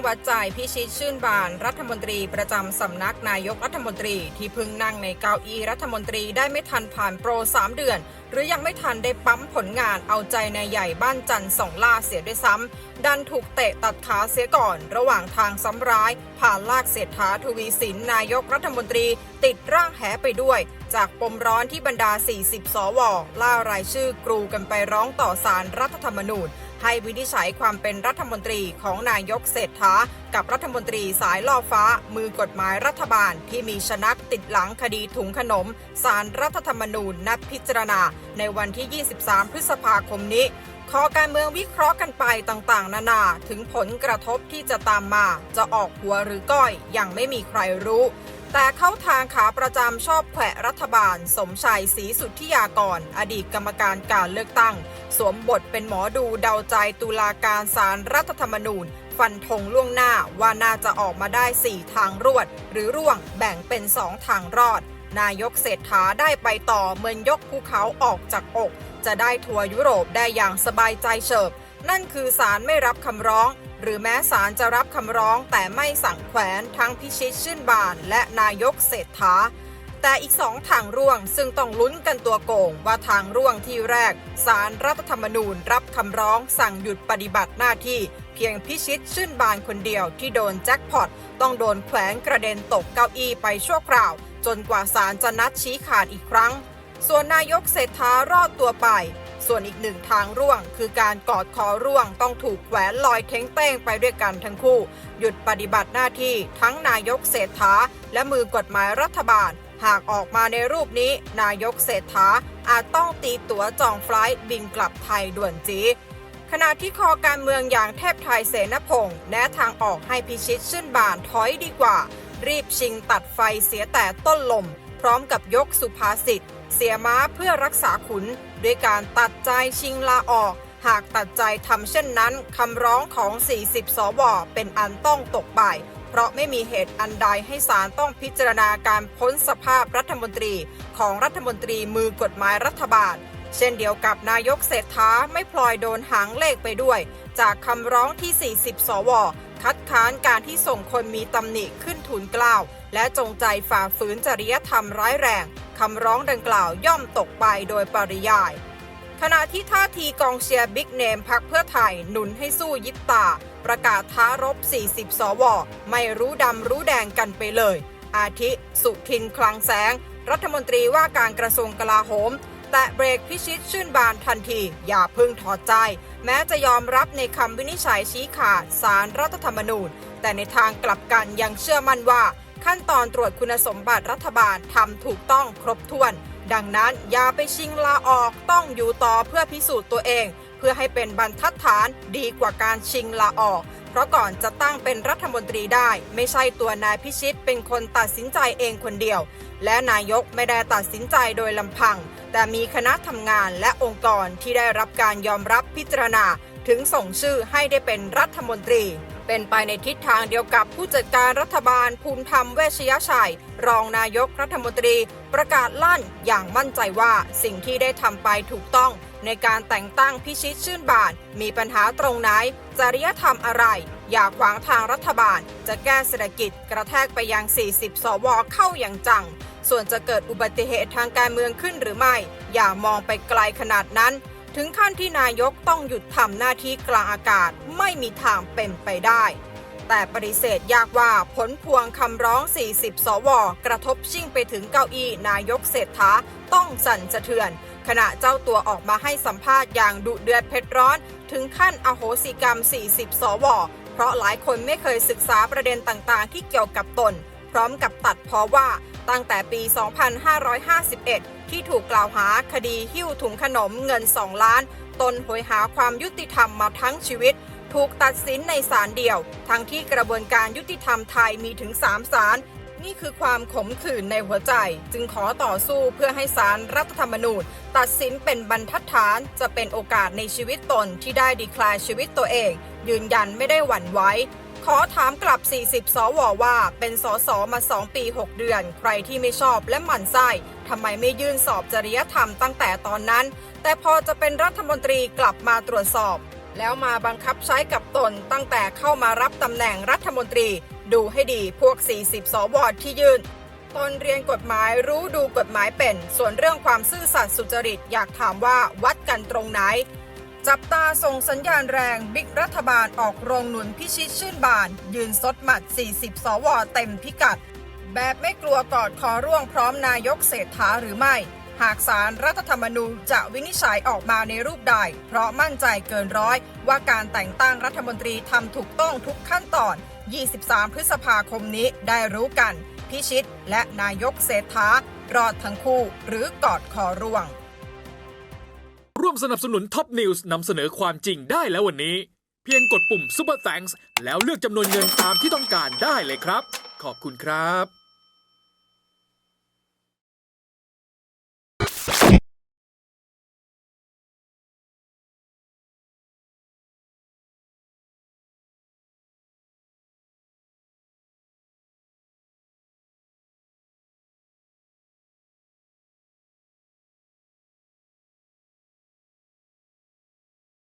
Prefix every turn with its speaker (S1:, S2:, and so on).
S1: วัดใจพิชิตชื่นบานรัฐมนตรีประจำสำนักนายกรัฐมนตรีที่เพิ่งนั่งในเก้าอี้รัฐมนตรีได้ไม่ทันผ่านโปร3 เดือนหรือยังไม่ทันได้ปั๊มผลงานเอาใจนายใหญ่บ้านจันทร์2 ล่าเสียด้วยซ้ำดันถูกเตะตัดขาเสียก่อนระหว่างทางซ้ำร้ายผ่านลากเศรษฐาทวีสินนายกรัฐมนตรีติดร่างแหไปด้วยจากปมร้อนที่บรรดา40 สว.ล่ารายชื่อกรูกันไปร้องต่อศาลรัฐธรรมนูญให้วินิจฉัยความเป็นรัฐมนตรีของนายกเศรษฐากับรัฐมนตรีสายล่อฟ้ามือกฎหมายรัฐบาลที่มีชนักติดหลังคดีถุงขนมศาลรัฐธรรมนูญนัดพิจารณาในวันที่ 23 พฤษภาคมนี้ขอการเมืองวิเคราะห์กันไปต่างๆนานาถึงผลกระทบที่จะตามมาจะออกหัวหรือก้อยยังไม่มีใครรู้แต่เข้าทางขาประจำชอบแขวะรัฐบาลสมชัยศรีสุทธิยากรอดีตกรรมการการเลือกตั้งสวมบทเป็นหมอดูเดาใจตุลาการศาลรัฐธรรมนูญฟันธงล่วงหน้าว่าน่าจะออกมาได้4 ทางรวดหรือร่วงแบ่งเป็น2 ทางรอดนายกเศรษฐาได้ไปต่อเหมือนยกภูเขาออกจากอกจะได้ทัวร์ยุโรปได้อย่างสบายใจเฉิบนั่นคือศาลไม่รับคำร้องหรือแม้ศาลจะรับคำร้องแต่ไม่สั่งแขวนทั้งพิชิตชื่นบานและนายกเศรษฐาแต่อีก2 ทางร่วงซึ่งต้องลุ้นกันตัวโกงว่าทางร่วงที่แรกศาลรัฐธรรมนูญรับคำร้องสั่งหยุดปฏิบัติหน้าที่เพียงพิชิตชื่นบานคนเดียวที่โดนแจ็คพอตต้องโดนแขวนกระเด็นตกเก้าอี้ไปชั่วคราวจนกว่าศาลจะนัดชี้ขาดอีกครั้งส่วนนายกเศรษฐารอดตัวไปส่วนอีก1 ทางร่วงคือการกอดคอร่วงต้องถูกแขวนลอยเท้งเต้งไปด้วยกันทั้งคู่หยุดปฏิบัติหน้าที่ทั้งนายกเศรษฐาและมือกฎหมายรัฐบาลหากออกมาในรูปนี้นายกเศรษฐาอาจต้องตีตั๋วจองไฟลท์บินกลับไทยด่วนจีขณะที่คอการเมืองอย่างเทพไทยเสนพงษ์แนะทางออกให้พิชิตชื่นบานถอยดีกว่ารีบชิงตัดไฟเสียแต่ต้นลมพร้อมกับยกสุภาษิตเสียม้าเพื่อรักษาขุนด้วยการตัดใจชิงลาออกหากตัดใจทำเช่นนั้นคำร้องของ40 สว.เป็นอันต้องตกบ่ายเพราะไม่มีเหตุอันใดให้ศาลต้องพิจารณาการพ้นสภาพรัฐมนตรีของรัฐมนตรีมือกฎหมายรัฐบาลเช่นเดียวกับนายกเศรษฐาไม่พลอยโดนหางเลขไปด้วยจากคำร้องที่40 สว.คัดค้านการที่ส่งคนมีตำหนิขึ้นทูลเกล้าและจงใจฝ่าฝืนจริยธรรมร้ายแรงคำร้องดังกล่าวย่อมตกไปโดยปริยายขณะที่ท่าทีกองเชียร์บิ๊กเนมพรรคเพื่อไทยหนุนให้สู้ยิบตาประกาศท้ารบ40 สว.ไม่รู้ดำรู้แดงกันไปเลยอาทิสุทินคลังแสงรัฐมนตรีว่าการกระทรวงกลาโหมแต่เบรกพิชิตชื่นบานทันทีอย่าเพิ่งถอดใจแม้จะยอมรับในคำวินิจฉัยชี้ขาดศาลรัฐธรรมนูญแต่ในทางกลับกันยังเชื่อมั่นว่าขั้นตอนตรวจคุณสมบัติรัฐบาลทำถูกต้องครบถ้วนดังนั้นอย่าไปชิงลาออกต้องอยู่ต่อเพื่อพิสูจน์ตัวเองเพื่อให้เป็นบรรทัดฐานดีกว่าการชิงลาออกเพราะก่อนจะตั้งเป็นรัฐมนตรีได้ไม่ใช่ตัวนายพิชิตเป็นคนตัดสินใจเองคนเดียวและนายกไม่ได้ตัดสินใจโดยลำพังแต่มีคณะทำงานและองค์กรที่ได้รับการยอมรับพิจารณาถึงส่งชื่อให้ได้เป็นรัฐมนตรีเป็นไปในทิศทางเดียวกับผู้จัดการรัฐบาลภูมิธรรมเวชยชัยรองนายกรัฐมนตรีประกาศลั่นอย่างมั่นใจว่าสิ่งที่ได้ทำไปถูกต้องในการแต่งตั้งพิชิตชื่นบานมีปัญหาตรงไหนจริยธรรมอะไรอย่าขวางทางรัฐบาลจะแก้เศรษฐกิจกระแทกไปยัง40 สว.เข้าอย่างจังส่วนจะเกิดอุบัติเหตุทางการเมืองขึ้นหรือไม่อย่ามองไปไกลขนาดนั้นถึงขั้นที่นายกต้องหยุดทำหน้าที่กลางอากาศไม่มีทางเป็นไปได้แต่ปฏิเสธยากว่าผลพวงคำร้อง40 สว.กระทบชิ่งไปถึงเก้าอี้นายกเศรษฐาต้องสั่นสะเทือนขณะเจ้าตัวออกมาให้สัมภาษณ์อย่างดุเดือดเผ็ดร้อนถึงขั้นอโหสิกรรม40 สว.เพราะหลายคนไม่เคยศึกษาประเด็นต่างๆที่เกี่ยวกับตนพร้อมกับตัดพ้อว่าตั้งแต่ปี 2551 ที่ถูกกล่าวหาคดีหิ้วถุงขนมเงิน2 ล้านตนโหยหาความยุติธรรมมาทั้งชีวิตถูกตัดสินในศาลเดียวทั้งที่กระบวนการยุติธรรมไทยมีถึง3 ศาลนี่คือความขมขื่นในหัวใจจึงขอต่อสู้เพื่อให้ศาลรัฐธรรมนูญตัดสินเป็นบรรทัดฐานจะเป็นโอกาสในชีวิตตนที่ได้ดีคลายชีวิตตัวเองยืนยันไม่ได้หวั่นไหวขอถามกลับ40 สว.ว่าเป็นสสมา2 ปี 6 เดือนใครที่ไม่ชอบและหมั่นไส้ทำไมไม่ยื่นสอบจริยธรรมตั้งแต่ตอนนั้นแต่พอจะเป็นรัฐมนตรีกลับมาตรวจสอบ แล้วมาบังคับใช้กับตนตั้งแต่เข้ามารับตำแหน่งรัฐมนตรีดูให้ดีพวก 40 สวที่ยื่นตนเรียนกฎหมายรู้ดูกฎหมายเป็นส่วนเรื่องความซื่อสัตย์สุจริตอยากถามว่าวัดกันตรงไหนจับตาส่งสัญญาณแรงบิ๊กรัฐบาลออกโรงหนุนพิชิตชื่นบานยืนซดหมัด 40 สวเต็มพิกัดแบบไม่กลัวกอดคอร่วงพร้อมนายกเศรษฐาหรือไม่หากศาลรัฐธรรมนูญจะวินิจฉัยออกมาในรูปใดเพราะมั่นใจเกินร้อยว่าการแต่งตั้งรัฐมนตรีทำถูกต้องทุกขั้นตอน 23 พฤษภาคมนี้ได้รู้กันพิชิตและนายกเศรษฐารอดทั้งคู่หรือกอดคอร่วง
S2: ร่วมสนับสนุนท็อปนิวส์นำเสนอความจริงได้แล้ววันนี้เพียงกดปุ่ม Super Thanks แล้วเลือกจำนวนเงินตามที่ต้องการได้เลยครับขอบคุณครับ